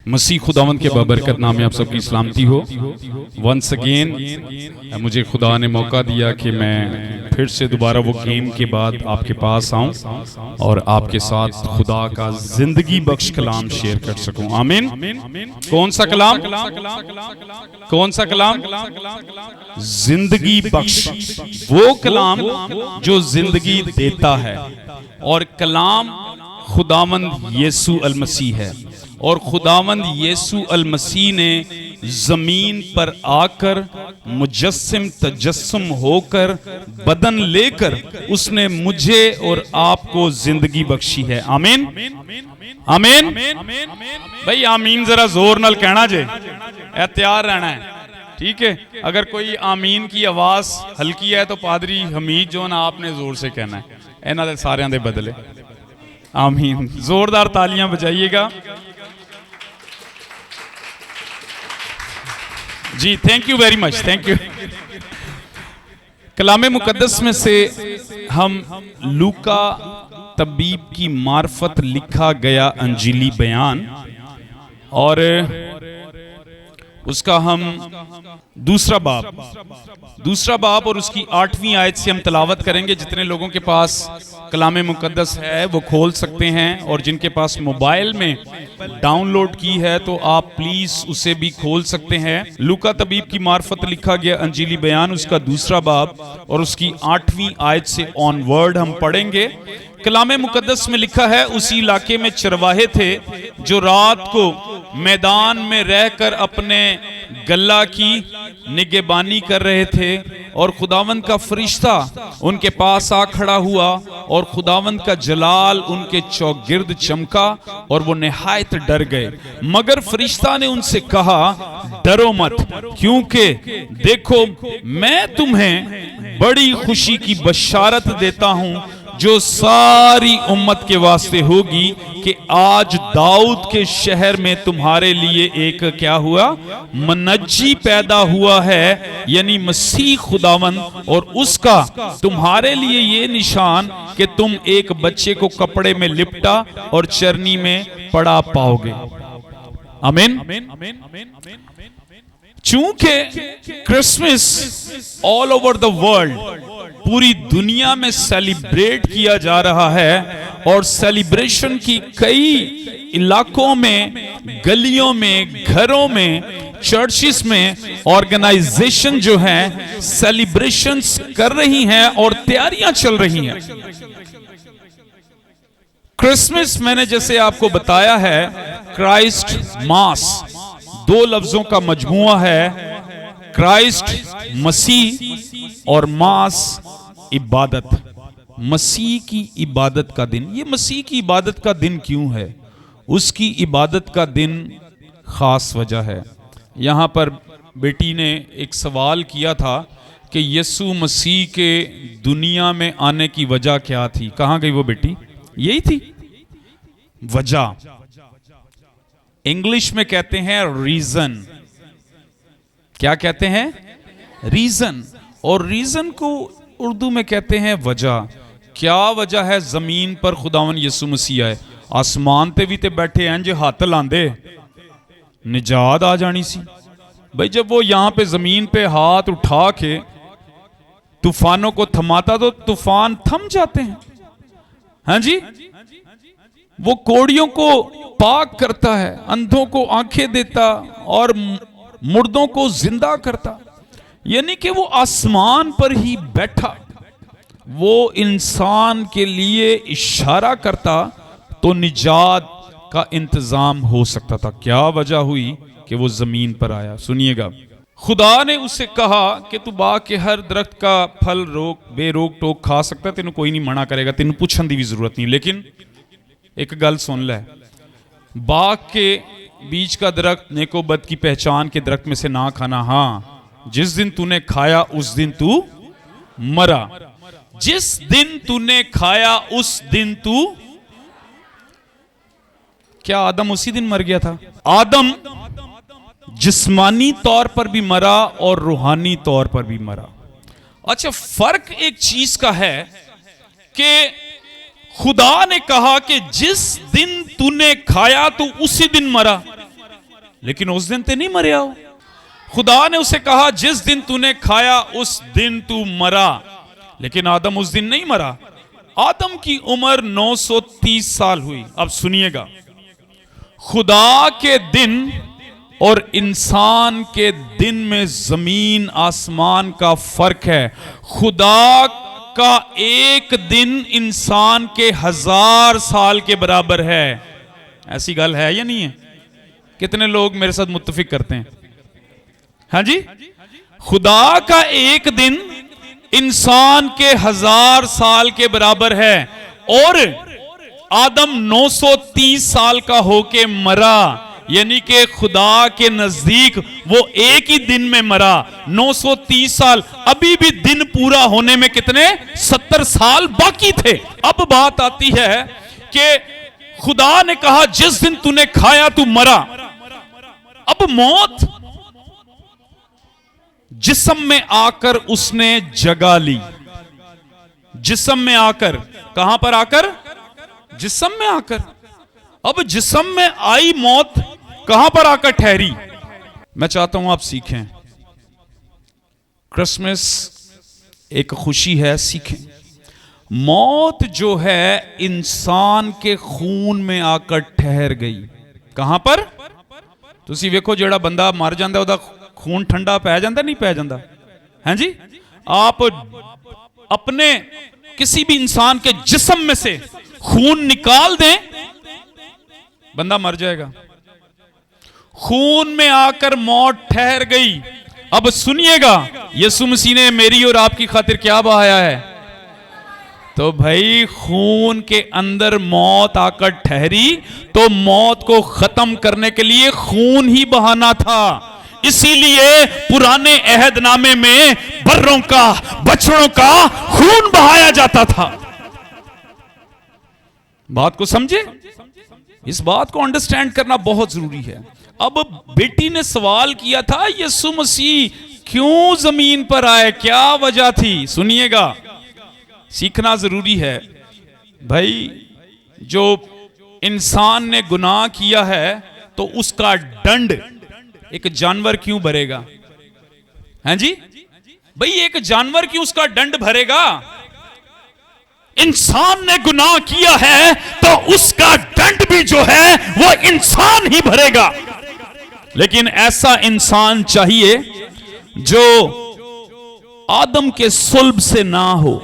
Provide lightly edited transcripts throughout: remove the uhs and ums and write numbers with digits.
मसीह खुदावंद के बाबरकत नाम में आप सबकी सलामती हो। वंस अगेन मुझे खुदा ने मौका दिया कि मैं फिर से दोबारा वो गेम के बाद आपके पास आऊं और आपके साथ खुदा का जिंदगी बख्श कलाम शेयर कर सकूं। आमीन। कौन सा कलाम? कौन सा कलाम? जिंदगी बख्श, वो कलाम जो जिंदगी देता है। और कलाम खुदावंद यीशु अल मसीह है। और खुदावंद यीशु अल मसीह ने जमीन पर आकर मुजस्सिम तजस्सुम होकर बदन लेकर उसने मुझे और आपको जिंदगी बख्शी है। आमीन आमीन। भाई आमीन जरा जोर नाल कहना जे, तैयार रहना है, ठीक है। अगर कोई आमीन की आवाज हल्की है तो पादरी हमीद जो ना आपने जोर से कहना है, इन्हां दे सारियां दे बदले। आमीन। जोरदार तालियां बजाइएगा जी। Thank you very much, thank you. कलामे मुकद्दस में से हम लूका तबीब की मार्फत लिखा गया अंजीली बयान और उसका हम दूसरा बाब और उसकी 8वीं आयत से हम तलावत करेंगे। जितने लोगों के पास कलामे मुकद्दस है वो खोल सकते हैं, और जिनके पास मोबाइल में डाउनलोड की है तो आप प्लीज उसे भी खोल सकते हैं। लूका तबीब की मार्फत लिखा गया अंजीली बयान उसका दूसरा बाब और उसकी 8वीं आयत से ऑनवर्ड हम पढ़ेंगे। कलामे मुकद्दस में लिखा है, उसी इलाके में चरवाहे थे जो रात को मैदान में रहकर अपने गल्ला की निगहबानी कर रहे थे, और खुदावंद का फरिश्ता उनके पास आ खड़ा हुआ और खुदावंद का जलाल उनके चौगिर्द चमका और वो निहायत डर गए। मगर फरिश्ता ने उनसे कहा, डरो मत, क्योंकि देखो मैं तुम्हें बड़ी खुशी की बशारत देता हूं जो सारी उम्मत के वास्ते होगी कि आज दाऊद के शहर में तुम्हारे लिए एक क्या हुआ, मनज्जी पैदा हुआ है, यानी मसीह खुदावंद। और उसका तुम्हारे लिए ये निशान कि तुम एक बच्चे को कपड़े में लिपटा और चरनी में पड़ा पाओगे। आमीन। चूंकि Christmas all over the world, पूरी दुनिया में सेलिब्रेट किया जा रहा है, और सेलिब्रेशन की कई इलाकों में, गलियों में, घरों में, चर्चिस में ऑर्गेनाइजेशन जो है सेलिब्रेशंस कर रही हैं और तैयारियां चल रही हैं। क्रिसमस मैंने जैसे आपको बताया है क्राइस्ट मास, 2 लफ्जों का मजमुआ है, क्राइस्ट मसीह और मास इबादत, मसीह की इबादत का दिन। ये मसीह की इबादत का दिन क्यों है? उसकी इबादत का दिन खास वजह है। यहां पर बेटी ने एक सवाल किया था कि यीशु मसीह के दुनिया में आने की वजह क्या थी। कहां गई वो बेटी? यही थी वजह। इंग्लिश में कहते हैं रीजन। क्या कहते हैं? रीजन। और रीजन को उर्दू में कहते हैं वजह। क्या वजह है जमीन पर खुदावन यीशु मसीह आए? आसमान ते भी ते बैठे हैं जो हाथ लांदे निजात आ जानी सी। भाई जब वो यहां पे जमीन पे हाथ उठा के तूफानों को थमाता तो तूफान थम जाते हैं। हाँ जी। वो कोड़ियों को पाक करता है, अंधों को आंखें देता और मुर्दों को जिंदा करता, यानी कि वो आसमान पर ही बैठा। वो इंसान के लिए इशारा करता तो निजात का इंतजाम हो सकता था। क्या वजह हुई कि वो जमीन पर आया? सुनिएगा। खुदा ने उससे कहा कि तू बाग के हर दरख्त का फल बेरोक टोक खा सकता, तेन कोई नहीं मना करेगा, तेन पूछन की भी जरूरत नहीं। लेकिन एक गल सुन ले, बाग के बीच का दरख्त नेको बद की पहचान के दरख्त में से ना खाना। हाँ, जिस दिन तूने खाया उस दिन तू मरा। जिस दिन तूने खाया उस दिन तू, क्या आदम उसी दिन मर गया था? आदम जिस्मानी तौर पर भी मरा और रूहानी तौर पर भी मरा। अच्छा, फर्क एक चीज का है कि खुदा ने कहा कि जिस दिन तूने खाया तो उसी दिन मरा, लेकिन उस दिन ते नहीं मरिया हो। खुदा ने उसे कहा जिस दिन तूने खाया उस दिन तू मरा, लेकिन आदम उस दिन नहीं मरा। आदम की उम्र 930 साल हुई। अब सुनिएगा, खुदा के दिन और इंसान के दिन में जमीन आसमान का फर्क है। खुदा का एक दिन इंसान के 1000 साल के बराबर है। ऐसी गल है या नहीं है? कितने लोग मेरे साथ मुत्तफिक करते हैं? हाँ जी, खुदा का एक दिन इंसान के 1000 साल के बराबर है। और आदम 930 साल का होके मरा, यानी कि खुदा के नजदीक वो एक ही दिन में मरा। 930 साल, अभी भी दिन पूरा होने में कितने 70 साल बाकी थे। अब बात आती है कि खुदा ने कहा जिस दिन तूने खाया तू मरा। अब मौत जिस्म में आकर उसने जगा ली। जिस्म में आकर, कहां पर आकर? जिस्म में आकर। अब जिस्म में आई मौत कहां पर आकर ठहरी? मैं चाहता हूं आप सीखें। क्रिसमस एक खुशी है, सीखें। मौत जो है इंसान के खून में आकर ठहर गई। कहां पर? तुसी वेखो, जेड़ा बंदा मर जाता ओदा खून ठंडा पै जाता नहीं पै जाता? हैं जी, आप अपने किसी भी इंसान के जिस्म में से खून निकाल दें, बंदा मर जाएगा। खून में आकर मौत ठहर गई। अब सुनिएगा, यीशु मसीह ने मेरी और आपकी खातिर क्या बहाया है? तो भाई खून के अंदर मौत आकर ठहरी, तो मौत को खत्म करने के लिए खून ही बहाना था। इसीलिए पुराने अहदनामे में बर्रों का, बछड़ों का खून बहाया जाता था। बात को समझे? इस बात को अंडरस्टैंड करना बहुत जरूरी है। अब बेटी ने सवाल किया था, यीशु मसीह क्यों जमीन पर आए, क्या वजह थी? सुनिएगा, सीखना जरूरी है भाई। जो इंसान ने गुनाह किया है तो उसका दंड एक जानवर क्यों भरेगा? हैं जी भाई, एक जानवर क्यों उसका दंड भरेगा? इंसान ने गुनाह किया है तो उसका दंड भी जो है वो इंसान ही भरेगा। लेकिन ऐसा इंसान चाहिए जो आदम के सुल्ब से ना हो,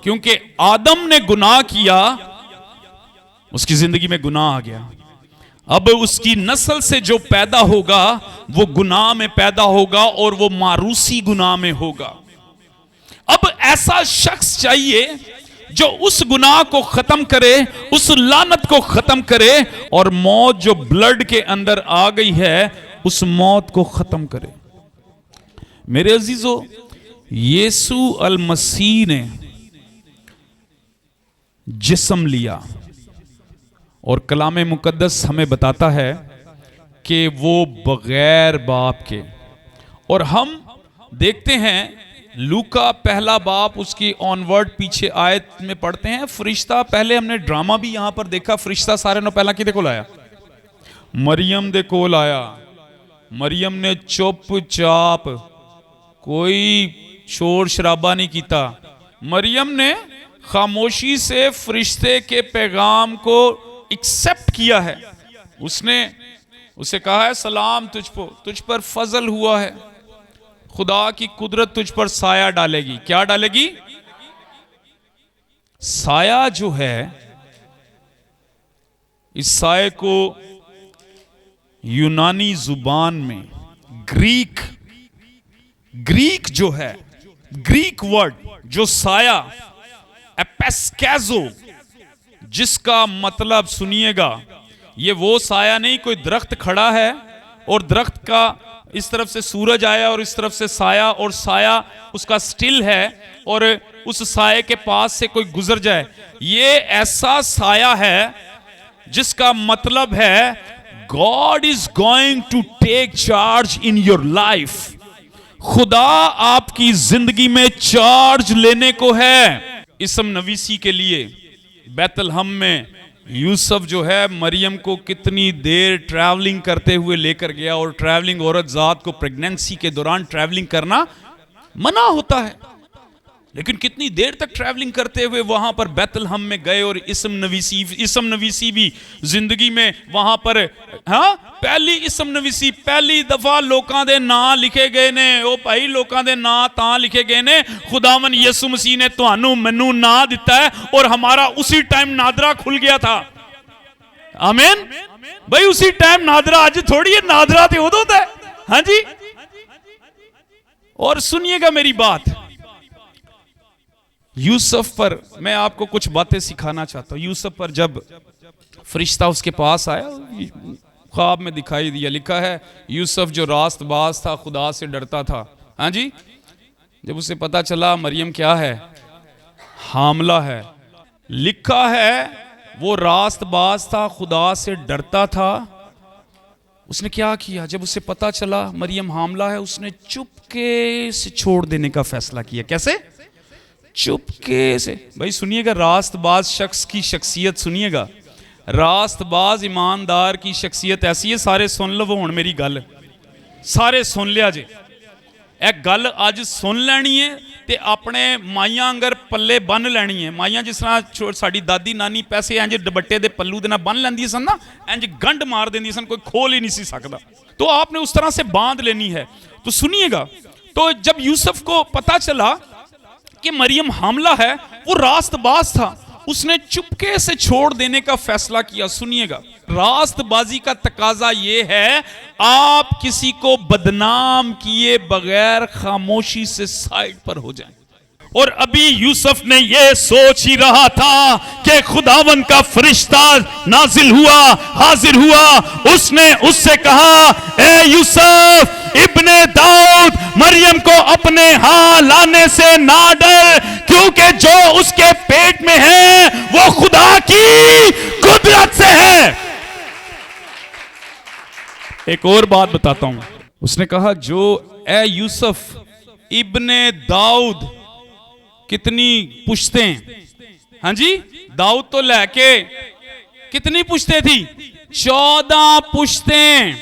क्योंकि आदम ने गुनाह किया, उसकी जिंदगी में गुनाह आ गया। अब उसकी नस्ल से जो पैदा होगा वो गुनाह में पैदा होगा और वो मारूसी गुनाह में होगा। अब ऐसा शख्स चाहिए जो उस गुनाह को खत्म करे, उस लानत को खत्म करे, और मौत जो ब्लड के अंदर आ गई है उस मौत को खत्म करे। मेरे अजीजों, यीशु अल मसीह ने जिस्म लिया और कलाम मुकद्दस हमें बताता है कि वो बगैर बाप के, और हम देखते हैं लूका पहला बाप उसकी ऑनवर्ड पीछे आयत में पढ़ते हैं, फरिश्ता, पहले हमने ड्रामा भी यहां पर देखा, फरिश्ता सारे नो पहला किदे कोल आया? मरियम दे कोल आया। मरियम ने चुपचाप कोई शोर शराबा नहीं किया। मरियम ने खामोशी से फरिश्ते के पैगाम को एक्सेप्ट किया है। उसने उसे कहा है, सलाम तुझ पर फजल हुआ है, खुदा की कुदरत तुझ पर साया डालेगी। क्या डालेगी? साया जो है, इस साये को यूनानी जुबान में ग्रीक जो है, ग्रीक वर्ड जो साया एपेस्केजो, जिसका मतलब सुनिएगा, ये वो साया नहीं कोई दरख्त खड़ा है और दरख्त का इस तरफ से सूरज आया और इस तरफ से साया, और साया उसका स्टिल है और उस साये के पास से कोई गुजर जाए। ये ऐसा साया है जिसका मतलब है God is going to take charge in your life. खुदा आपकी जिंदगी में चार्ज लेने को है। इसम नवीसी के लिए बैतलहम में यूसुफ जो है मरियम को कितनी देर ट्रैवलिंग करते हुए लेकर गया, और ट्रैवलिंग औरत जात को प्रेगनेंसी के दौरान ट्रैवलिंग करना मना होता है, लेकिन कितनी देर तक ट्रैवलिंग करते हुए वहां पर बैतलहम में गए। और इसम नवीसी भी जिंदगी में वहां पर, हाँ, पहली इसम नवीसी पहली दफा लोकां दे नां लिखे गए ने। ओ भाई लोकां दे नां तां लिखे गए ने, खुदावन यसु मसीह ने तुहानू मैनू नां दिता है, और हमारा उसी टाइम नादरा खुल गया था। आमीन भाई, उसी टाइम नादरा, आज थोड़ी है नादरा तो उदों है। हाँ जी, और सुनिएगा मेरी बात, यूसुफ पर मैं आपको कुछ बातें सिखाना चाहता हूं। यूसुफ पर जब फरिश्ता उसके पास आया, ख्वाब में दिखाई दिया, लिखा है यूसुफ जो रास्तबाज था, खुदा से डरता था। हाँ जी, जब उसे पता चला मरियम क्या है, हामला है, लिखा है वो रास्तबाज था, खुदा से डरता था। उसने क्या किया, जब उसे पता चला मरियम हामला है, उसने चुपके से छोड़ देने का फैसला किया। कैसे? चुपके से। भाई सुनिएगा, रास्तबाज शख्स की शख्सियत सुनिएगा, रास्तबाज ईमानदार की शख्सियत ऐसी है, सारे सुन लो हुण मेरी गल, सारे सुन लिया जे। एक गल अज सुन लैनी है ते अपने माइयां अंगर पल्ले बन लैनी है। माइयां जिस तरह साडी दादी नानी पैसे इंज दुपट्टे दे पल्लू दे नाल बन लैंदी सन ना, इंज गंढ मार देंदी सन, कोई खोल ही नहीं सी सकदा, तो आपने उस तरह से बांध लेनी है। तो सुनिएगा, तो जब यूसुफ को पता चला कि मरियम हामला है, वो रास्तबाज था, उसने चुपके से छोड़ देने का फैसला किया। सुनिएगा, रास्तबाजी का तकाजा ये है, आप किसी को बदनाम किए बगैर खामोशी से साइड पर हो जाएं। और अभी यूसुफ ने ये सोच ही रहा था कि खुदावन का फरिश्ता नाजिल हुआ, हाजिर हुआ। उसने उससे कहा, ए यूसुफ इब्ने दाऊद, मरियम को अपने हां लाने से ना डर, क्योंकि जो उसके पेट में है वो खुदा की कुदरत से है। एक और बात बताता हूं, उसने कहा, जो ए यूसुफ इब्ने दाऊद, कितनी पुश्तें, हाँ जी, दाऊद तो लेके कितनी पुश्तें थी? 14 पुश्तें,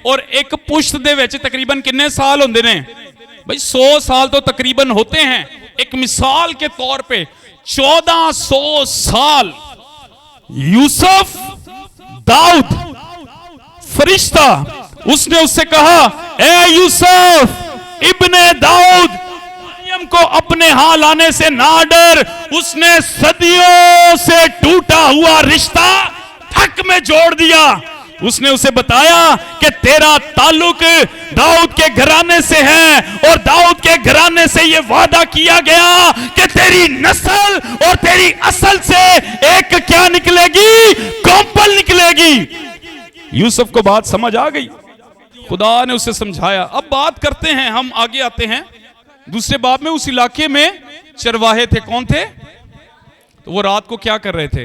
और एक पुश्त दे विच तकरीबन कितने साल होंदे ने भाई? 100 साल तो तकरीबन होते हैं। एक मिसाल के तौर पे 1400 साल यूसुफ दाऊद फरिश्ता, उसने उससे कहा, ए यूसुफ इब्ने दाऊद, मरियम को अपने हां लाने से ना डर। उसने सदियों से टूटा हुआ रिश्ता ठक में जोड़ दिया। उसने उसे बताया कि तेरा ताल्लुक दाऊद के घराने से है, और दाऊद के घराने से यह वादा किया गया कि तेरी नस्ल और तेरी असल से एक क्या निकलेगी? कॉम्पल निकलेगी। यूसुफ को बात समझ आ गई, खुदा ने उसे समझाया। अब बात करते हैं, हम आगे आते हैं दूसरे बाब में। उस इलाके में चरवाहे थे, कौन थे? तो वो रात को क्या कर रहे थे?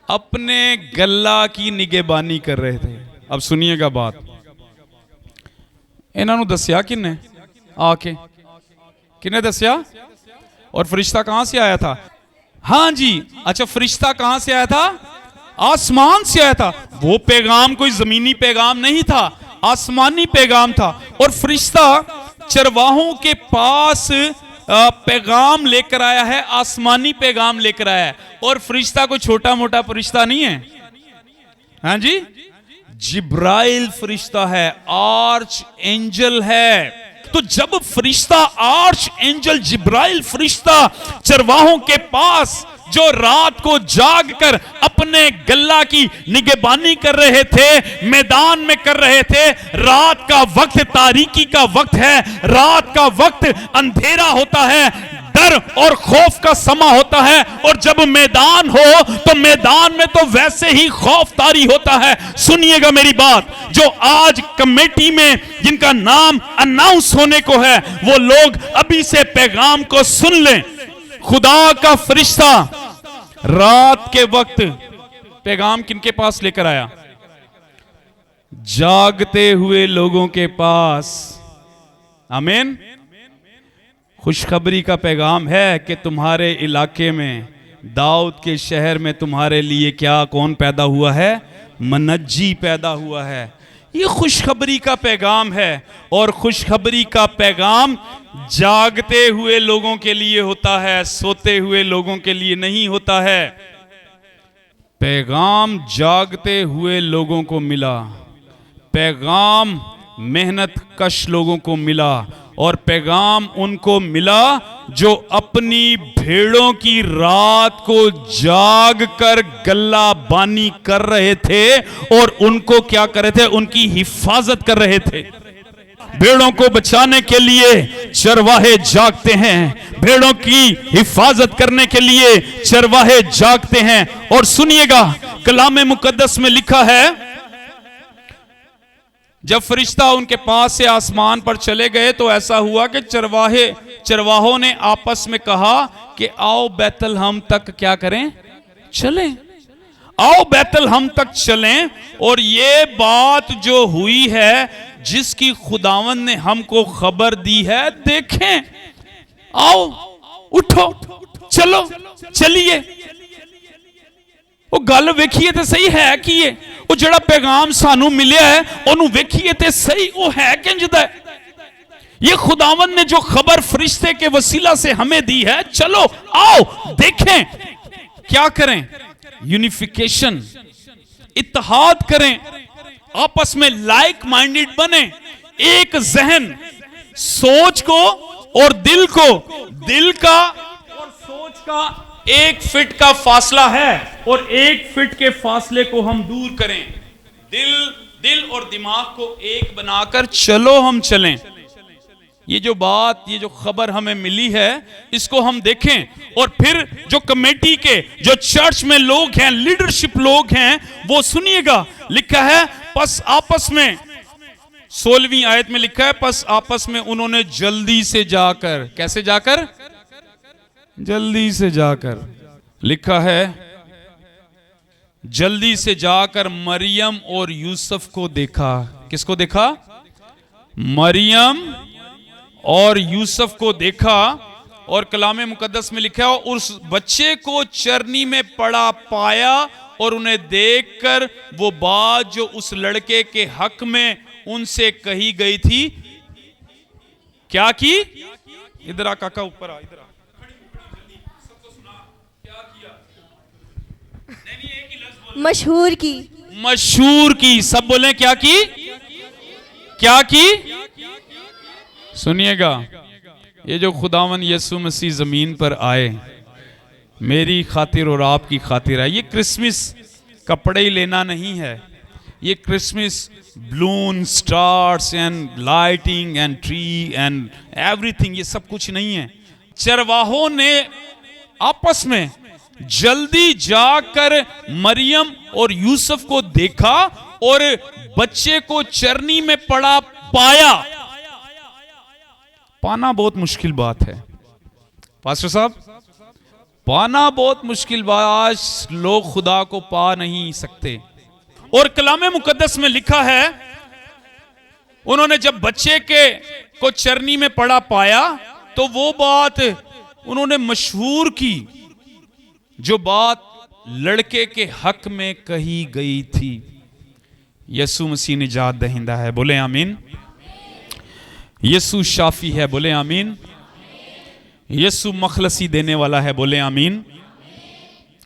अपने गल्ला की निगहबानी कर रहे थे। अब सुनिएगा बात, इन्होंने दसिया किन्ने आके, किन्ने दसिया? और फरिश्ता कहां से आया था? हाँ जी, अच्छा, फरिश्ता कहां से आया था? आसमान से आया था। वो पैगाम कोई जमीनी पैगाम नहीं था, आसमानी पैगाम था। और फरिश्ता चरवाहों के पास पैगाम लेकर आया है, आसमानी पैगाम लेकर आया है। और फरिश्ता कोई छोटा मोटा फरिश्ता नहीं है, हाँ जी, जिब्राइल फरिश्ता है, आर्च एंजल है। तो जब फरिश्ता आर्च एंजल जिब्राइल फरिश्ता चरवाहों के पास, जो रात को जागकर अपने गल्ला की निगहबानी कर रहे थे, मैदान में कर रहे थे, रात का वक्त तारीकी का वक्त है, रात का वक्त अंधेरा होता है, डर और खौफ का समा होता है। और जब मैदान हो तो मैदान में तो वैसे ही खौफ तारी होता है। सुनिएगा मेरी बात, जो आज कमेटी में जिनका नाम अनाउंस होने को है, वो लोग अभी से पैगाम को सुन लें। खुदा का फरिश्ता रात के वक्त पैगाम किनके पास लेकर आया? जागते हुए लोगों के पास। आमीन। खुशखबरी का पैगाम है कि तुम्हारे इलाके में दाऊद के शहर में तुम्हारे लिए क्या, कौन पैदा हुआ है? मनज्जी पैदा हुआ है। ये खुशखबरी का पैगाम है, और खुशखबरी का पैगाम जागते हुए लोगों के लिए होता है, सोते हुए लोगों के लिए नहीं होता है। पैगाम जागते हुए लोगों को मिला, पैगाम मेहनत कश लोगों को मिला, और पैगाम उनको मिला जो अपनी भेड़ों की रात को जाग कर गल्ला बानी कर रहे थे, और उनको क्या कर रहे थे? उनकी हिफाजत कर रहे थे। भेड़ों को बचाने के लिए चरवाहे जागते हैं, भेड़ों की हिफाजत करने के लिए चरवाहे जागते हैं। और सुनिएगा, कलाम मुकद्दस में लिखा है, जब फरिश्ता उनके पास से आसमान पर चले गए तो ऐसा हुआ कि चरवाहों ने आपस में कहा कि आओ बैतलहम तक क्या करें? चलें। आओ बैतलहम तक चलें, और ये बात जो हुई है, जिसकी खुदावंद ने हमको खबर दी है, देखें। आओ, उठो, चलो, चलिए। वो गल वेखिए तो सही है कि ये वो जड़ा पैगाम सानू मिलिया है, ओनू वेखिए तो सही वो है किंजदा है। ये खुदावंद ने जो खबर फरिश्ते के वसीला से हमें दी है, चलो आओ देखें। क्या करें? यूनिफिकेशन, इत्तेहाद करें, आपस में लाइक माइंडेड बने, एक जहन, सोच को और दिल को, दिल का और सोच का 1 फीट का फासला है, और 1 फीट के फासले को हम दूर करें। दिल और दिमाग को एक बनाकर चलो हम चलें। ये जो बात, ये जो खबर हमें मिली है, इसको हम देखें। और फिर जो कमेटी के, जो चर्च में लोग हैं, लीडरशिप लोग हैं, वो सुनिएगा, लिखा है पस आपस में, 16वीं आयत में लिखा है, पस आपस में उन्होंने जल्दी से जाकर, कैसे जाकर? जल्दी से जाकर। लिखा है जल्दी से जाकर मरियम और यूसुफ को देखा। किसको देखा? मरियम और यूसुफ को देखा। और कलाम मुकद्दस में लिखा है, उस बच्चे को चरनी में पड़ा पाया, और उन्हें देखकर वो बात जो उस लड़के के हक में उनसे कही गई थी, क्या की? इधर आ काका, ऊपर आ, इधर आ। मशहूर की। मशहूर की। सब बोले क्या की? क्या की? सुनिएगा, ये जो खुदावन यीशु मसीह जमीन पर आए, मेरी खातिर और आपकी खातिर आए। ये क्रिसमस कपड़े ही लेना नहीं है, ये Christmas balloon, stars and lighting and tree and everything, ये सब कुछ नहीं है। चरवाहों ने आपस में जल्दी जाकर मरियम और यूसुफ को देखा, और बच्चे को चरनी में पड़ा पाया। पाना बहुत मुश्किल बात है पास्टर साहब, पाना बहुत मुश्किल बात। आज लोग खुदा को पा नहीं सकते। और कलाम मुकद्दस में लिखा है, उन्होंने जब बच्चे को चरनी में पड़ा पाया, तो वो बात उन्होंने मशहूर की, जो बात लड़के के हक में कही गई थी। यीशु मसीह निजात दहिंदा है, बोले आमीन। यीशु शाफी है, बोले आमीन। यीशु मखलसी देने वाला है, बोले आमीन।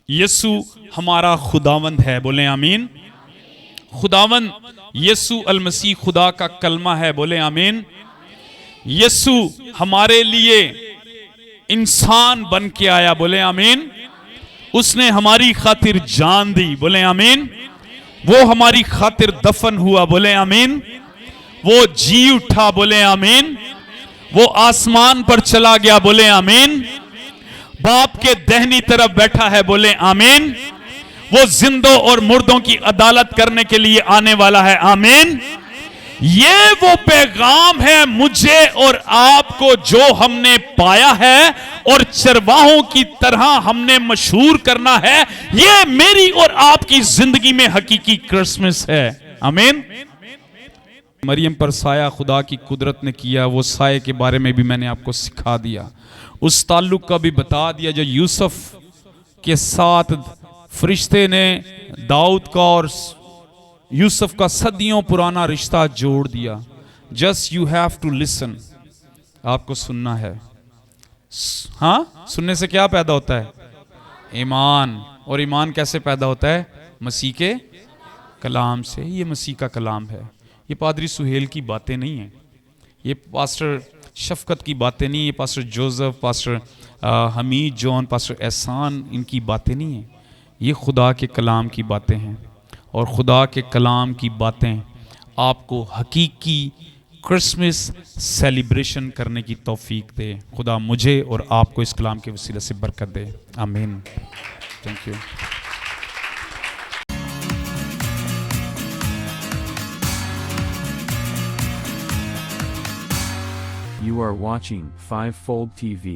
यीशु हमारा खुदावंद है, बोले आमीन। खुदावंद यीशु अल मसीह खुदा का कलमा है, बोले आमीन। यीशु हमारे लिए इंसान बन के आया, बोले आमीन। उसने हमारी खातिर जान दी, बोले आमीन। वो हमारी खातिर दफन हुआ, बोले आमीन। वो जी उठा, बोले आमीन। वो आसमान पर चला गया, बोले आमीन। बाप के दाहिनी तरफ बैठा है, बोले आमीन। वो जिंदों और मुर्दों की अदालत करने के लिए आने वाला है, आमीन। ये वो पैगाम है मुझे और आपको जो हमने पाया है और चरवाहों की तरह हमने मशहूर करना है। ये मेरी और आपकी जिंदगी में हकीकी क्रिसमस है, आमीन। मरियम पर साया खुदा की कुदरत ने किया, वो साये के बारे में भी मैंने आपको सिखा दिया, उस ताल्लुक का भी बता दिया जो यूसुफ के साथ फरिश्ते ने दाऊद का और यूसुफ का सदियों पुराना रिश्ता जोड़ दिया। Just you have to listen, आपको सुनना है। हाँ, सुनने से क्या पैदा होता है? ईमान। और ईमान कैसे पैदा होता है? मसीह के कलाम से। ये मसीह का कलाम है। ये पादरी सुहेल की बातें नहीं है, ये पास्टर शफकत की बातें नहीं है, pastor Joseph, pastor Hamid John, pastor एहसान, इनकी बातें नहीं है। ये खुदा के कलाम की बातें हैं। और खुदा के कलाम की बातें आपको हकीकी क्रिसमस सेलिब्रेशन करने की तौफीक दे। खुदा मुझे और आपको इस कलाम के वसीले से बरकत दे। आमीन। Thank you. You are watching Fivefold TV.